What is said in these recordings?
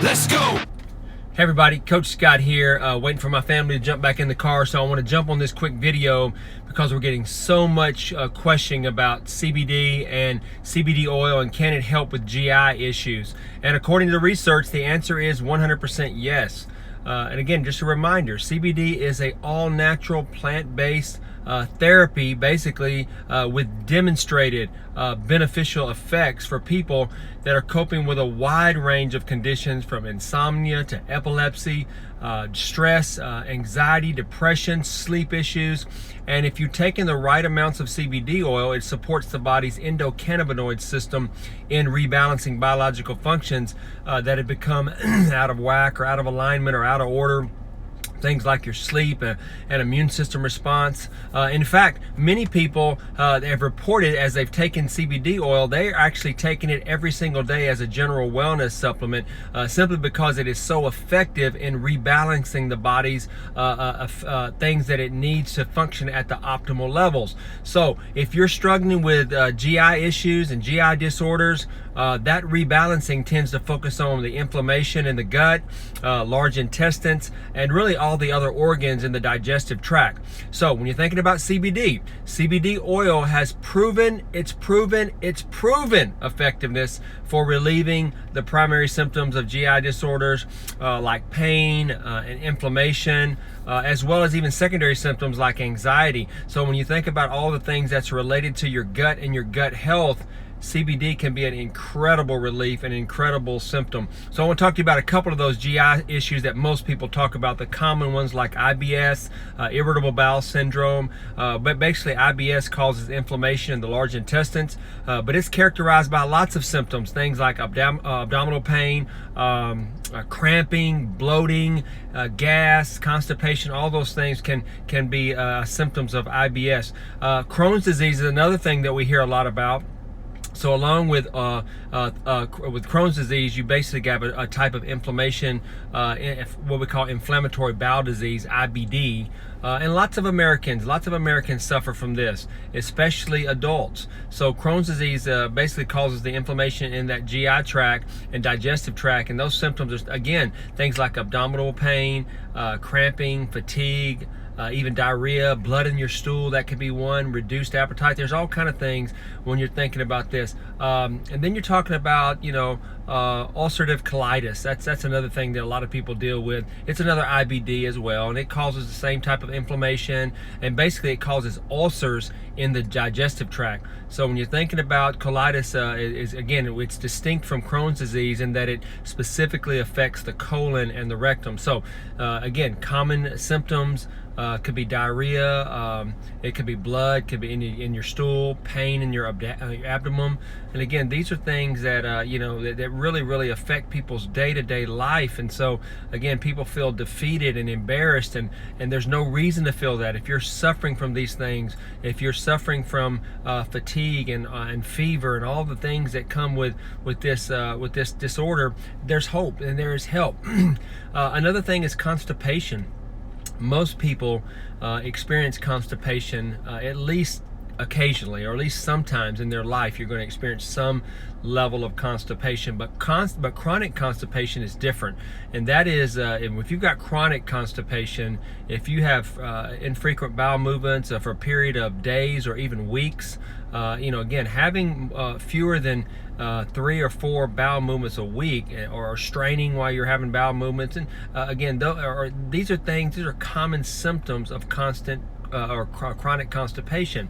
Let's go! Hey everybody, Coach Scott here, waiting for my family to jump back in the car, so I want to jump on this quick video because we're getting so much questioning about CBD and CBD oil and can it help with GI issues. And according to the research, the answer is 100% yes. And again, just a reminder, CBD is a all-natural plant-based therapy, basically with demonstrated beneficial effects for people that are coping with a wide range of conditions, from insomnia to epilepsy, stress, anxiety, depression, sleep issues. And if you're taking the right amounts of CBD oil, it supports the body's endocannabinoid system in rebalancing biological functions that have become out of whack or out of alignment or out of order. Things like your sleep and immune system response. In fact, many people have reported as they've taken CBD oil, they're actually taking it every single day as a general wellness supplement, simply because it is so effective in rebalancing the body's things that it needs to function at the optimal levels. So if you're struggling with GI issues and GI disorders, that rebalancing tends to focus on the inflammation in the gut, large intestines, and really all the other organs in the digestive tract. So when you're thinking about CBD, CBD oil has proven effectiveness for relieving the primary symptoms of GI disorders like pain and inflammation, as well as even secondary symptoms like anxiety. So when you think about all the things that's related to your gut and your gut health, CBD can be an incredible relief, an incredible symptom. So I want to talk to you about a couple of those GI issues that most people talk about, the common ones like IBS, Irritable Bowel Syndrome. But basically IBS causes inflammation in the large intestines, but it's characterized by lots of symptoms, things like abdominal pain, cramping, bloating, gas, constipation. All those things can be symptoms of IBS. Crohn's disease is another thing that we hear a lot about. So along with Crohn's disease, you basically have a type of inflammation, what we call inflammatory bowel disease, IBD, and lots of Americans suffer from this, especially adults. So Crohn's disease basically causes the inflammation in that GI tract and digestive tract, and those symptoms are, again, things like abdominal pain, cramping, fatigue, even diarrhea, blood in your stool, that could be one, reduced appetite. There's all kind of things when you're thinking about this. And then you're talking about, ulcerative colitis. That's another thing that a lot of people deal with. It's another IBD as well, and it causes the same type of inflammation, and basically it causes ulcers in the digestive tract. So when you're thinking about colitis, it's distinct from Crohn's disease in that it specifically affects the colon and the rectum. So again, common symptoms could be diarrhea, it could be blood, could be in your stool, pain in your abdomen. And again, these are things that that really affect people's day-to-day life. And so again, people feel defeated and embarrassed, and there's no reason to feel that. If you're suffering from these things, if you're suffering from fatigue and fever and all the things that come with this disorder, there's hope and there is help. Another thing is constipation. Most people experience constipation at least occasionally, or at least sometimes in their life. You're going to experience some level of constipation, but chronic constipation is different. And that is, if you've got chronic constipation, if you have infrequent bowel movements for a period of days or even weeks, again, having fewer than 3 or 4 bowel movements a week, or straining while you're having bowel movements, and again, these are common symptoms of chronic constipation.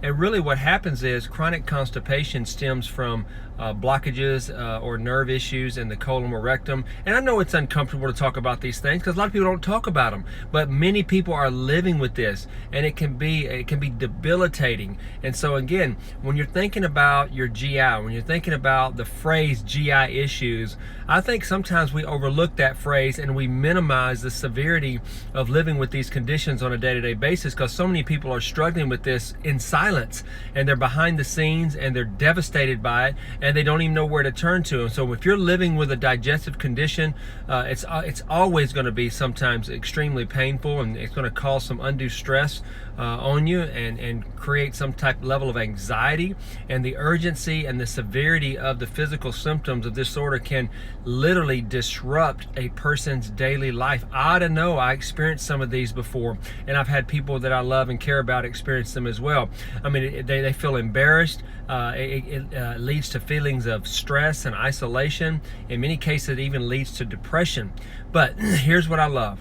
And really what happens is chronic constipation stems from blockages or nerve issues in the colon or rectum. And I know it's uncomfortable to talk about these things because a lot of people don't talk about them, but many people are living with this, and it can be debilitating. And so again, when you're thinking about your GI, when you're thinking about the phrase GI issues, I think sometimes we overlook that phrase and we minimize the severity of living with these conditions on a day-to-day basis, because so many people are struggling with this in silence. silence, and they're behind the scenes, and they're devastated by it, and they don't even know where to turn to. And so if you're living with a digestive condition, it's always going to be sometimes extremely painful, and it's going to cause some undue stress on you, and create some type level of anxiety. And the urgency and the severity of the physical symptoms of this disorder can literally disrupt a person's daily life. I don't know, I experienced some of these before, and I've had people that I love and care about experience them as well. I mean, they feel embarrassed. It leads to feelings of stress and isolation. In many cases, it even leads to depression. But here's what I love.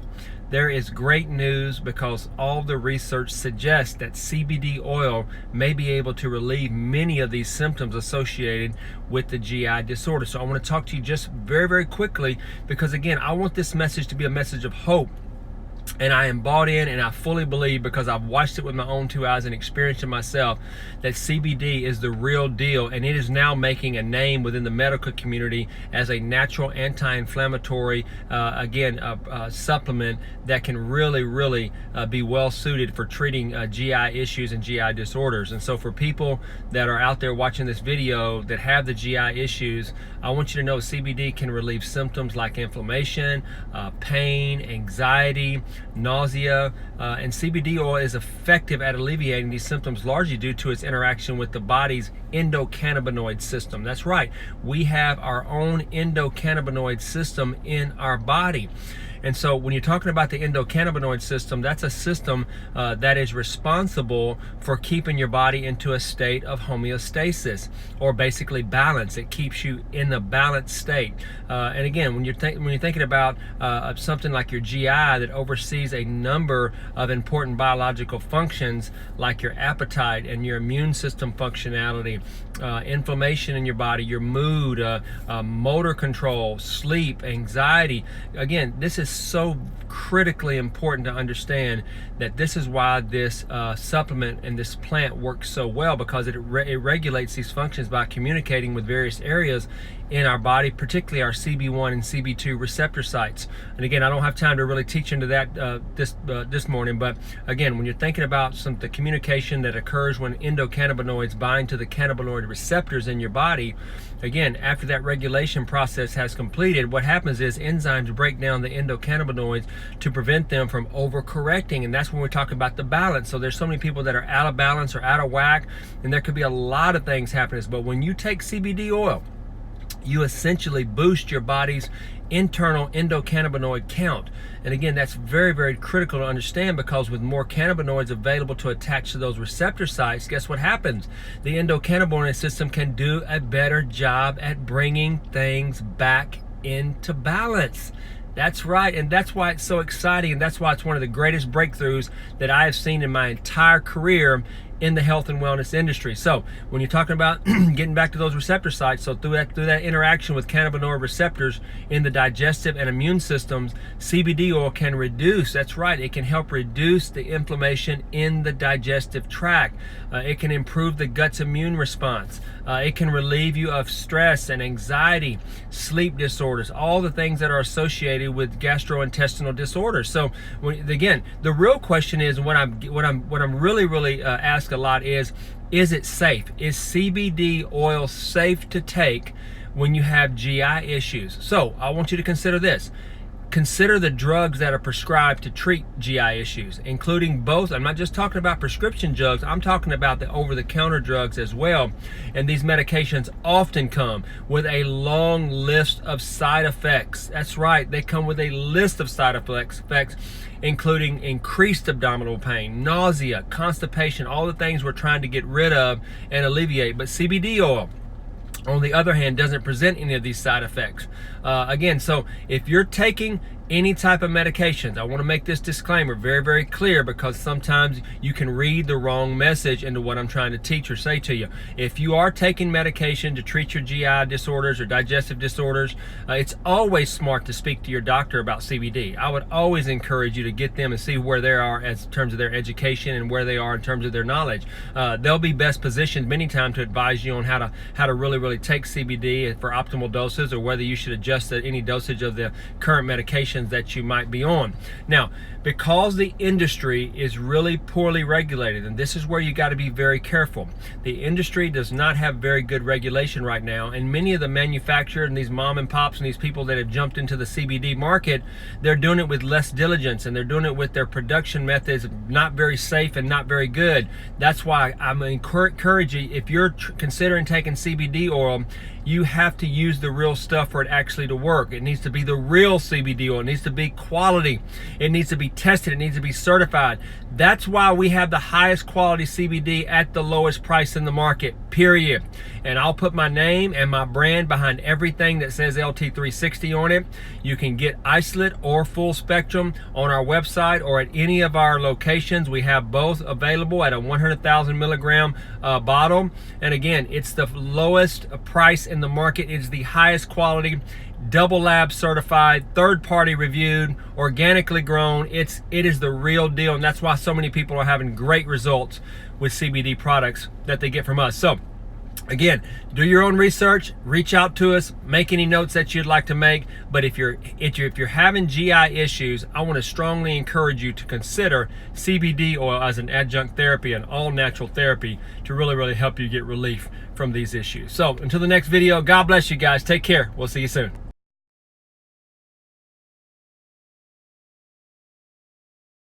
There is great news, because all the research suggests that CBD oil may be able to relieve many of these symptoms associated with the GI disorder. So I want to talk to you just very, very quickly, because again, I want this message to be a message of hope. And I am bought in, and I fully believe, because I've watched it with my own two eyes and experienced it myself, that CBD is the real deal, and it is now making a name within the medical community as a natural anti-inflammatory, supplement that can really be well suited for treating GI issues and GI disorders. And so for people that are out there watching this video that have the GI issues, I want you to know CBD can relieve symptoms like inflammation, pain, anxiety, nausea, and CBD oil is effective at alleviating these symptoms, largely due to its interaction with the body's endocannabinoid system. That's right, we have our own endocannabinoid system in our body. And so when you're talking about the endocannabinoid system, that's a system that is responsible for keeping your body into a state of homeostasis, or basically balance. It keeps you in a balanced state. And again, when you're thinking about something like your GI that oversees a number of important biological functions, like your appetite and your immune system functionality, inflammation in your body, your mood, motor control, sleep, anxiety. Again, this is so critically important to understand that this is why this supplement and this plant works so well, because it regulates these functions by communicating with various areas in our body, particularly our CB1 and CB2 receptor sites. And again, I don't have time to really teach into that this morning, but again, when you're thinking about the communication that occurs when endocannabinoids bind to the cannabinoid receptors in your body, again, after that regulation process has completed, what happens is enzymes break down the endocannabinoids to prevent them from overcorrecting, and that's when we're talking about the balance. So there's so many people that are out of balance or out of whack, and there could be a lot of things happening. But when you take CBD oil, you essentially boost your body's internal endocannabinoid count. And again, that's very critical to understand, because with more cannabinoids available to attach to those receptor sites, guess what happens? The endocannabinoid system can do a better job at bringing things back into balance. That's right, and that's why it's so exciting, and that's why it's one of the greatest breakthroughs that I have seen in my entire career in the health and wellness industry. So when you're talking about getting back to those receptor sites, so through that interaction with cannabinoid receptors in the digestive and immune systems, CBD oil can reduce, that's right, it can help reduce the inflammation in the digestive tract. It can improve the gut's immune response. It can relieve you of stress and anxiety, sleep disorders, all the things that are associated with gastrointestinal disorders. So again, the real question is, what I'm really asked a lot is it safe? Is CBD oil safe to take when you have GI issues? So I want you to consider this. Consider the drugs that are prescribed to treat GI issues, including both. I'm not just talking about prescription drugs, I'm talking about the over-the-counter drugs as well. And these medications often come with a long list of side effects. That's right, they come with a list of side effects, including increased abdominal pain, nausea, constipation, all the things we're trying to get rid of and alleviate. But CBD oil, on the other hand, doesn't present any of these side effects. Again, so if you're taking any type of medications, I want to make this disclaimer very clear, because sometimes you can read the wrong message into what I'm trying to teach or say to you. If you are taking medication to treat your GI disorders or digestive disorders, it's always smart to speak to your doctor about CBD. I would always encourage you to get them and see where they are in terms of their education and where they are in terms of their knowledge. They'll be best positioned many times to advise you on how to really take CBD for optimal doses, or whether you should adjust any dosage of the current medication medications that you might be on. Now, because the industry is really poorly regulated, and this is where you got to be very careful. The industry does not have very good regulation right now, and many of the manufacturers and these mom and pops and these people that have jumped into the CBD market, they're doing it with less diligence, and they're doing it with their production methods not very safe and not very good. That's why I'm encouraging, if you're considering taking CBD oil, you have to use the real stuff for it actually to work. It needs to be the real CBD oil. It needs to be quality. It needs to be tested. It needs to be certified. That's why we have the highest quality CBD at the lowest price in the market, period. And I'll put my name and my brand behind everything that says LT360 on it. You can get isolate or full spectrum on our website or at any of our locations. We have both available at a 100,000 milligram bottle. And again, it's the lowest price in the market. It's the highest quality, double lab certified, third party reviewed, organically grown. It is the real deal, and that's why so many people are having great results with CBD products that they get from us. So again, do your own research, reach out to us, make any notes that you'd like to make. But if you're having GI issues, I want to strongly encourage you to consider CBD oil as an adjunct therapy, an all natural therapy to really help you get relief from these issues. So until the next video, God bless you guys. Take care. We'll see you soon.